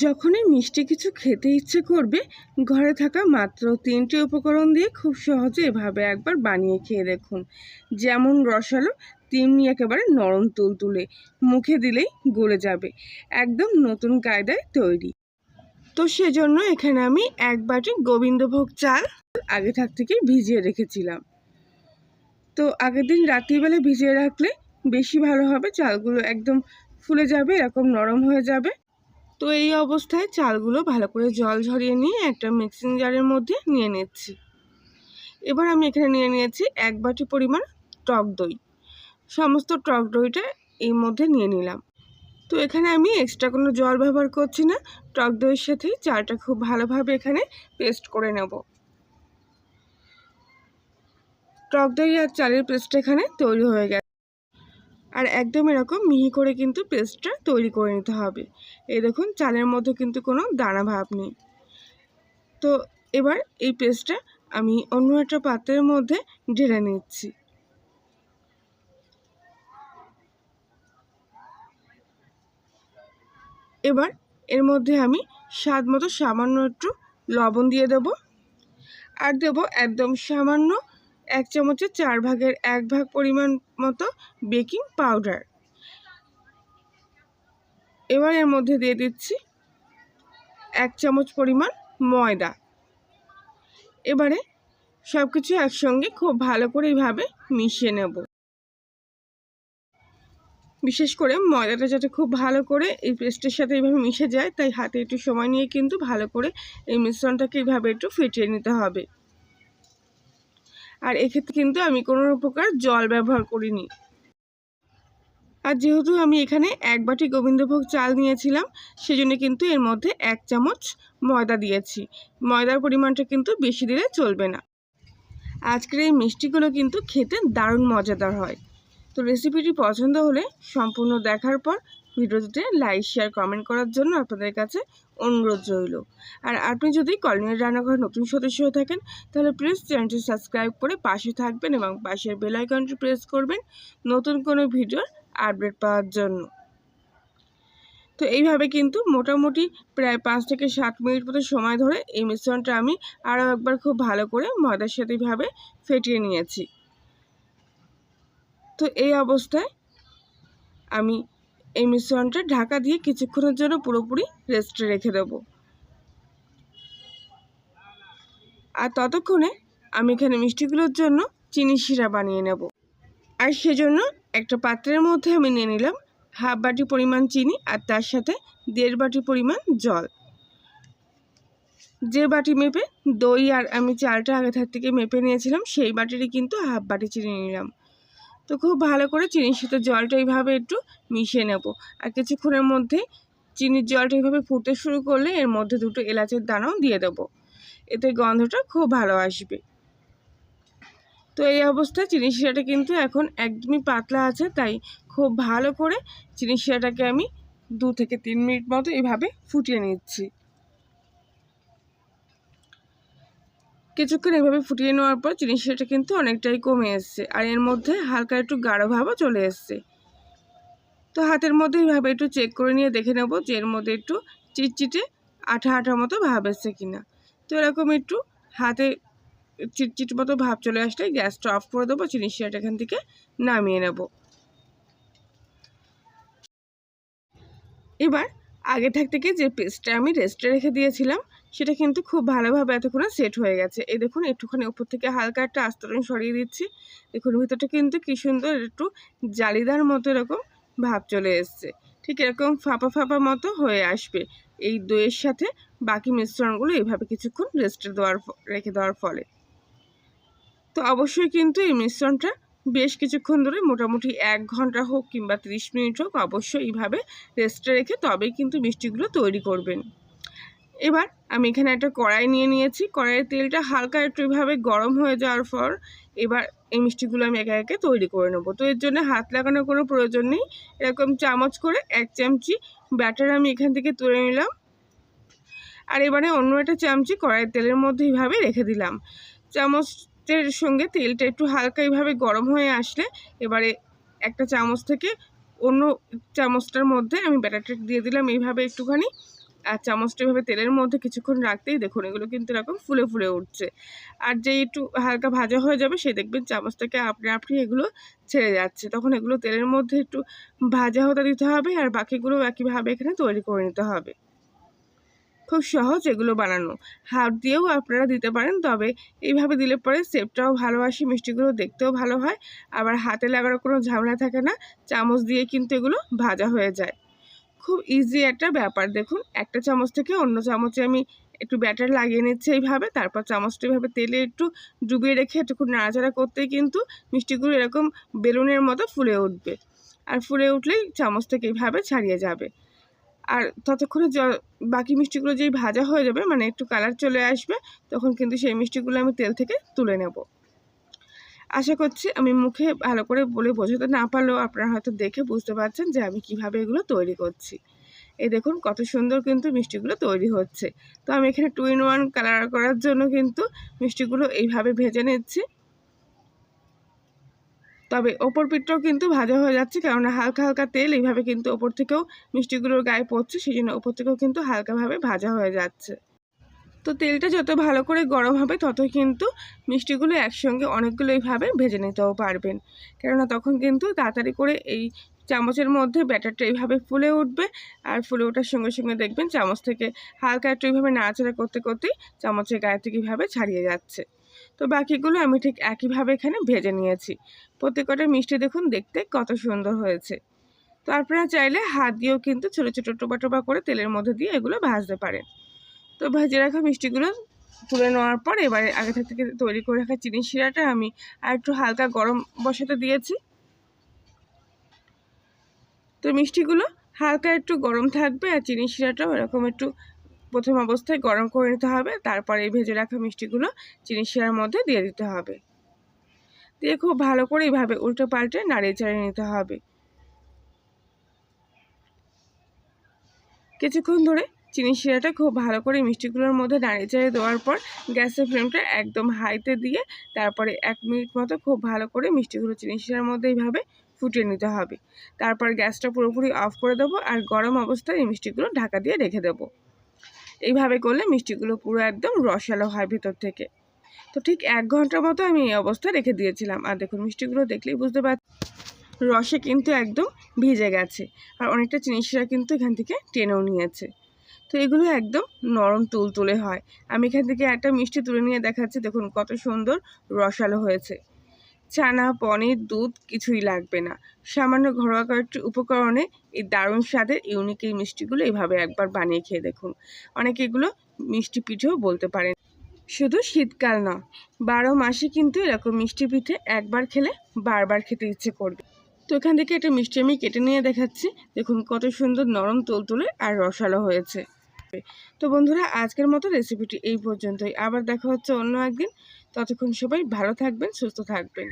যখনই মিষ্টি কিছু খেতে ইচ্ছে করবে, ঘরে থাকা মাত্র 3টি উপকরণ দিয়ে খুব সহজে এভাবে একবার বানিয়ে খেয়ে দেখুন। যেমন রসালো, তেমনি একেবারে নরম তুলতুলে, মুখে দিলেই গলে যাবে। একদম নতুন কায়দায় তৈরি। তো সেজন্য এখানে আমি 1 বাটি গোবিন্দভোগ চাল আগে থেকে ভিজিয়ে রেখেছিলাম। তো আগের দিন রাত্রিবেলা ভিজিয়ে রাখলে বেশি ভালো হবে, চালগুলো একদম ফুলে যাবে, এরকম নরম হয়ে যাবে। তো এই অবস্থায় চালগুলো ভালো করে জল ঝরিয়ে নিয়ে একটা মিক্সিং জারের মধ্যে নিয়ে নিচ্ছি। এবার আমি এখানে নিয়ে নিয়েছি 1 বাটি পরিমাণ টক দই। সমস্ত টক দইটা এর মধ্যে নিয়ে নিলাম। তো এখানে আমি এক্সট্রা কোনো জল ব্যবহার করছি না, টক দইয়ের সাথেই চালটা খুব ভালোভাবে এখানে পেস্ট করে নেব। টক দই আর চালের পেস্টটা এখানে তৈরি হয়ে গেছে। আর একদম এরকম মিহি করে কিন্তু পেস্টটা তৈরি করে নিতে হবে। এই দেখুন, চালের মধ্যে কিন্তু কোনো দানা ভাব নেই। তো এবার এই পেস্টটা আমি অন্য একটা পাত্রের মধ্যে ঢেলে নিচ্ছি। এবার এর মধ্যে আমি স্বাদ মতো সামান্য একটু লবণ দিয়ে দেব, আর দেব একদম সামান্য 1 চামচের 4 ভাগের 1 ভাগ পরিমাণ মতো বেকিং পাউডার। এবার এর মধ্যে দিয়ে দিচ্ছি 1 চামচ পরিমাণ ময়দা। এবারে সব কিছু একসঙ্গে খুব ভালো করে এইভাবে মিশিয়ে নেব। বিশেষ করে ময়দাটা যাতে খুব ভালো করে এই পেস্টের সাথে এইভাবে মিশে যায়, তাই হাতে একটু সময় নিয়ে কিন্তু ভালো করে এই মিশ্রণটাকে এইভাবে একটু ফেটিয়ে নিতে হবে। আর এক্ষেত্রে কিন্তু আমি কোনো প্রকার জল ব্যবহার করিনি। আর যেহেতু আমি এখানে 1 বাটি গোবিন্দভোগ চাল নিয়েছিলাম, সেজন্য কিন্তু এর মধ্যে 1 চামচ ময়দা দিয়েছি। ময়দার পরিমাণটা কিন্তু বেশি দিলে চলবে না। আজকের এই মিষ্টিগুলো কিন্তু খেতে দারুণ মজাদার হয়। তো রেসিপিটি পছন্দ হলে সম্পূর্ণ দেখার পর ভিডিওটিতে লাইক, শেয়ার, কমেন্ট করার জন্য আপনাদের কাছে অনুরোধ রইল। আর আপনি যদি কলিনের রান্নাঘর নতুন সদস্য হয়ে থাকেন, তাহলে প্লিজ চ্যানেলটি সাবস্ক্রাইব করে পাশে থাকবেন এবং পাশের বেল আইকনটি প্রেস করবেন নতুন কোনো ভিডিওর আপডেট পাওয়ার জন্য। তো এইভাবে কিন্তু মোটামুটি প্রায় 5 থেকে 7 মিনিট মতো সময় ধরে এই মিশ্রণটা আমি আরও একবার খুব ভালো করে ময়দার সাথে এইভাবে ফেটিয়ে নিয়েছি। তো এই অবস্থায় আমি এই মিশ্রণটা ঢাকা দিয়ে কিছুক্ষণের জন্য পুরোপুরি রেস্টে রেখে দেব। আর ততক্ষণে আমি এখানে মিষ্টিগুলোর জন্য চিনি শিরা বানিয়ে নেব। আর সেজন্য একটা পাত্রের মধ্যে আমি নিয়ে নিলাম 1/2 বাটি পরিমাণ চিনি, আর তার সাথে 1.5 বাটি পরিমাণ জল। যে বাটি মেপে দই আর আমি চালটা আগে থেকে মেপে নিয়েছিলাম, সেই বাটিরই কিন্তু 1/2 বাটি চিনি নিলাম। তো খুব ভালো করে চিনির সাথে জলটা এইভাবে একটু মিশিয়ে নেব। আর কিছুক্ষণের মধ্যে চিনির জলটা এইভাবে ফুটতে শুরু করলে এর মধ্যে 2টো এলাচের দানাও দিয়ে দেব, এতে গন্ধটা খুব ভালো আসবে। তো এই অবস্থায় চিনি শিরাটা কিন্তু এখন একদমই পাতলা আছে, তাই খুব ভালো করে চিনি শিরাটাকে আমি 2 থেকে 3 মিনিট মতো এইভাবে ফুটিয়ে নিচ্ছি। কিছুক্ষণ এভাবে ফুটিয়ে নেওয়ার পর চিনি শিরাটা কিন্তু অনেকটাই কমে এসছে, আর এর মধ্যে হালকা একটু গাঢ় ভাবও চলে এসছে। তো হাতের মধ্যে এইভাবে একটু চেক করে নিয়ে দেখে নেব যে এর মধ্যে একটু চিটচিটে আঠা আঠা মতো ভাব এসছে কিনা। তো এরকম একটু হাতে চিটচিট মতো ভাব চলে আসলে গ্যাসটা অফ করে দেবো, চিনি শিরাটা এখান থেকে নামিয়ে নেব। এবার আগে থেকে যে পেস্টটা আমি রেস্টে রেখে দিয়েছিলাম, সেটা কিন্তু খুব ভালোভাবে এতক্ষণে সেট হয়ে গেছে। এই দেখুন, একটুখানি উপর থেকে হালকা একটা আস্তরণ সরিয়ে দিচ্ছি। দেখুন ভিতরটা কিন্তু কি সুন্দর একটু জালিদার মতো এরকম ভাব চলে এসছে। ঠিক এরকম ফাঁপা ফাঁপা মতো হয়ে আসবে এই দইয়ের সাথে বাকি মিশ্রণগুলো এইভাবে কিছুক্ষণ রেখে দেওয়ার ফলে। তো অবশ্যই কিন্তু এই মিশ্রণটা বেশ কিছুক্ষণ ধরে, মোটামুটি 1 ঘন্টা হোক কিংবা 30 মিনিট হোক, অবশ্যই এইভাবে রেস্টে রেখে তবেই কিন্তু মিষ্টিগুলো তৈরি করবেন। এবার আমি এখানে একটা কড়াই নিয়ে নিয়েছি। কড়াইয়ের তেলটা হালকা একটু এইভাবে গরম হয়ে যাওয়ার পর এবার এই মিষ্টিগুলো আমি একে একে তৈরি করে নেবো। তো এর জন্য হাত লাগানোর কোনো প্রয়োজন নেই। এরকম চামচ করে 1 চামচি ব্যাটার আমি এখান থেকে তুলে নিলাম, আর এবারে অন্য একটা চামচি কড়াইয়ের তেলের মধ্যে এইভাবে রেখে দিলাম। চামচের সঙ্গে তেলটা একটু হালকা এইভাবে গরম হয়ে আসলে এবারে একটা চামচ থেকে অন্য চামচটার মধ্যে আমি ব্যাটারটা দিয়ে দিলাম এইভাবে একটুখানি, আর চামচটা এভাবে তেলের মধ্যে কিছুক্ষণ রাখতেই দেখুন এগুলো কিন্তু এরকম ফুলে ফুলে উঠছে। আর যেই একটু হালকা ভাজা হয়ে যাবে সেই দেখবেন চামচ থেকে আপনি আপনি এগুলো ছেড়ে যাচ্ছে। তখন এগুলো তেলের মধ্যে একটু ভাজা হতে দিতে হবে, আর বাকিগুলো একইভাবে এখানে তৈরি করে নিতে হবে। খুব সহজ এগুলো বানানো। হাত দিয়েও আপনারা দিতে পারেন, তবে এইভাবে দিলে পরে শেপটাও ভালো আসে, মিষ্টিগুলো দেখতেও ভালো হয়, আবার হাতে লাগারও কোনো ঝামেলা থাকে না। চামচ দিয়ে কিন্তু এগুলো ভাজা হয়ে যায়। খুব ইজি একটা ব্যাপার। দেখুন একটা চামচ থেকে অন্য চামচে আমি একটু ব্যাটার লাগিয়ে নিচ্ছি এইভাবে, তারপর চামচটা এভাবে তেলে একটু ডুবিয়ে রেখে একটু নাড়াচাড়া করতেই কিন্তু মিষ্টিগুলো এরকম বেলুনের মতো ফুলে উঠবে। আর ফুলে উঠলেই চামচ থেকে এইভাবে ছাড়িয়ে যাবে। আর ততক্ষণে বাকি মিষ্টিগুলো যেই ভাজা হয়ে যাবে, মানে একটু কালার চলে আসবে, তখন কিন্তু সেই মিষ্টিগুলো আমি তেল থেকে তুলে নেব। আশা করছি আমি মুখে ভালো করে বলে বোঝাতে না পারলেও আপনারা হয়তো দেখে বুঝতে পারছেন যে আমি কিভাবে এগুলো তৈরি করছি। এই দেখুন কত সুন্দর কিন্তু মিষ্টিগুলো তৈরি হচ্ছে। তো আমি এখানে 2 in 1 কালার করার জন্য কিন্তু মিষ্টিগুলো এইভাবে ভেজে নিচ্ছি। তবে ওপর পিঠটাও কিন্তু ভাজা হয়ে যাচ্ছে, কেননা হালকা হালকা তেল এইভাবে কিন্তু ওপর থেকেও মিষ্টিগুলোর গায়ে পড়ছে, সেই জন্য ওপর থেকেও কিন্তু হালকাভাবে ভাজা হয়ে যাচ্ছে। তো তেলটা যত ভালো করে গরম হবে ততই কিন্তু মিষ্টিগুলো একসঙ্গে অনেকগুলো এইভাবে ভেজে নিতেও পারবেন, কেননা তখন কিন্তু তাড়াতাড়ি করে এই চামচের মধ্যে ব্যাটারটা এইভাবে ফুলে উঠবে। আর ফুলে ওঠার সঙ্গে সঙ্গে দেখবেন চামচ থেকে হালকা একটু এইভাবে নাড়াচাড়া করতে করতেই চামচের গায়ে থেকে এইভাবে ছাড়িয়ে যাচ্ছে। তো বাকিগুলো আমি ঠিক একইভাবে এখানে ভেজে নিয়েছি। প্রত্যেকটা মিষ্টি দেখুন দেখতে কত সুন্দর হয়েছে। তো আপনারা চাইলে হাত দিয়েও কিন্তু ছোটো ছোটো টোপা টোপা করে তেলের মধ্যে দিয়ে এগুলো ভাজতে পারেন। তো ভেজে রাখা মিষ্টিগুলো তুলে নেওয়ার পর এবারে আগে থেকে তৈরি করে রাখা চিনির শিরাটা আমি আর একটু হালকা গরম বসাতে দিয়েছি। তো মিষ্টিগুলো হালকা একটু গরম থাকবে, আর চিনির শিরাটাও এরকম একটু প্রথম অবস্থায় গরম করে নিতে হবে। তারপরে এই ভেজে রাখা মিষ্টিগুলো চিনির শিরার মধ্যে দিয়ে দিতে হবে। দিয়ে খুব ভালো করে এইভাবে উল্টো পাল্টে নাড়িয়ে চাড়িয়ে নিতে হবে। কিছুক্ষণ ধরে চিনির শিরাটা খুব ভালো করে মিষ্টিগুলোর মধ্যে নাড়িয়ে চাড়িয়ে দেওয়ার পর গ্যাসের ফ্লেমটা একদম হাইতে দিয়ে তারপরে 1 মিনিট মতো খুব ভালো করে মিষ্টিগুলো চিনির শিরার মধ্যে এইভাবে ফুটিয়ে নিতে হবে। তারপর গ্যাসটা পুরোপুরি অফ করে দেবো, আর গরম অবস্থায় এই মিষ্টিগুলো ঢাকা দিয়ে রেখে দেবো। এইভাবে করলে মিষ্টিগুলো পুরো একদম রসালো হয় ভেতর থেকে। তো ঠিক 1 ঘন্টার মতো আমি এই অবস্থায় রেখে দিয়েছিলাম। আর দেখুন মিষ্টিগুলো দেখলেই বুঝতে পারছি রসে কিন্তু একদম ভিজে গেছে, আর অনেকটা চিনির শিরা কিন্তু এখান থেকে টেনেও নিয়েছে। তো এগুলো একদম নরম তুলতুলে হয়। আমি এখান থেকে একটা মিষ্টি তুলে নিয়ে দেখাচ্ছি, দেখুন কত সুন্দর রসালো হয়েছে। ছানা, পনির, দুধ কিছুই লাগবে না। সামান্য ঘরোয়া কয়েকটি উপকরণে এই দারুণ স্বাদের ইউনিক এই মিষ্টিগুলো এইভাবে একবার বানিয়ে খেয়ে দেখুন। অনেকে এগুলো মিষ্টি পিঠেও বলতে পারেন। শুধু শীতকাল না, 12 মাসে কিন্তু এরকম মিষ্টি পিঠে একবার খেলে বারবার খেতে ইচ্ছে করবে। তো এখান থেকে একটা মিষ্টি আমি কেটে নিয়ে দেখাচ্ছি, দেখুন কত সুন্দর নরম তুলতুলে আর রসালো হয়েছে। তো বন্ধুরা আজকের মতো রেসিপিটি এই পর্যন্তই। আবার দেখা হচ্ছে অন্য একদিন। ততক্ষণ সবাই ভালো থাকবেন, সুস্থ থাকবেন।